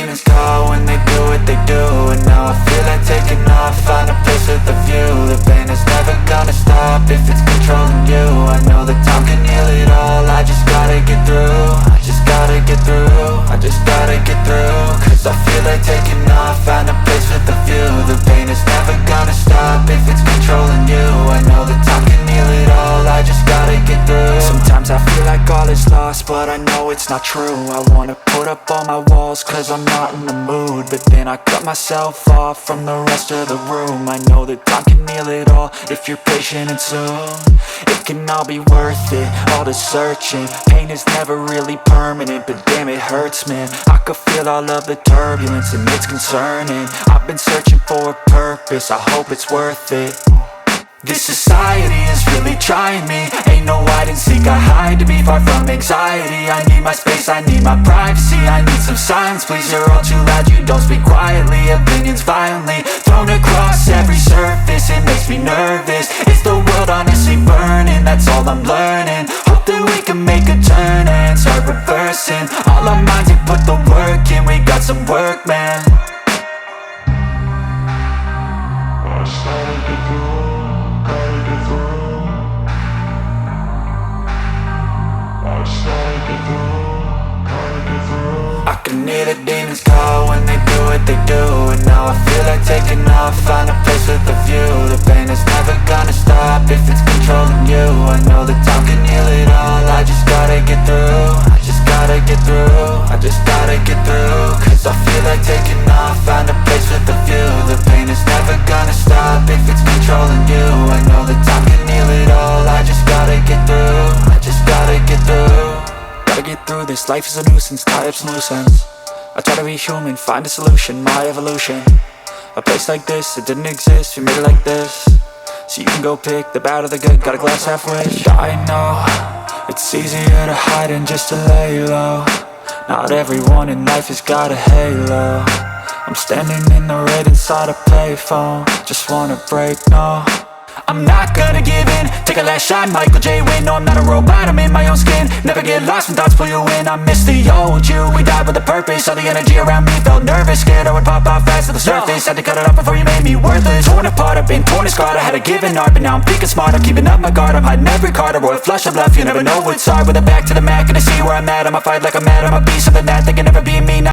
demons call when they do what they do. And now I feel like taking off, find a place with a view. The pain is never gonna stop if it's controlling you. I know that time can heal it all, I just gotta get through. I just gotta get through, I just gotta get through. Cause I feel like taking off, find a place with a view. The pain is never gonna stop if it's controlling you. I know that time can heal it all, I just gotta get through. Sometimes I feel like all is lost, but I know it's not true. I wanna put up all my walls cause I'm not in the mood, but then I cut myself off from the rest of the room. I know that time can heal it all if you're patient and soon. It can all be worth it, all the searching. Pain is never really permanent, but damn it hurts, man. I could feel all of the turbulence and it's concerning. I've been searching for a purpose, I hope it's worth it. This society is really trying me. Ain't no hide and seek, I hide to be far from anxiety. I need my space, I need my privacy. I need some silence, please, you're all too loud. You don't speak quietly, opinions violently thrown across every surface. It makes me nervous, it's the world honestly burning. That's all I'm learning, hope that we can make a turn and start reversing. All our minds, we put the work in, we got some work, man. I started to go. I can hear the demons call when they do what they do. And now I feel like taking off, find a place with a view. The pain is never gonna stop if it's controlling you. I know that time can heal it all, I just gotta get through. I just gotta get through, I just gotta get through. Cause I feel like taking off, find a place with a view. The pain is never gonna stop if it's controlling you. I know that time can heal it all, I just gotta get through. I just gotta get through. Gotta get through this, life is a nuisance, tie up some loose ends. I try to be human, find a solution, my evolution. A place like this, it didn't exist, we made it like this. So you can go pick the bad or the good, got a glass halfway. I know, it's easier to hide than just to lay low. Not everyone in life has got a halo. I'm standing in the red inside a payphone, just wanna break, no. I'm not gonna give in, take a last shot, Michael J. Win. No, I'm not a robot, I'm in my own skin. Never get lost when thoughts pull you in. I miss the old you, we died with a purpose. All the energy around me felt nervous, scared I would pop off fast to the surface. Had to cut it off before you made me worthless. Torn apart, I've been torn and scarred. I had a given art, but now I'm thinking smart. I'm keeping up my guard, I'm hiding every card. A royal flush of love, you never know what's hard. With a back to the mat, gonna see where I'm at. I'ma fight like I'm mad, I'm a beast of the net. They can never be me now.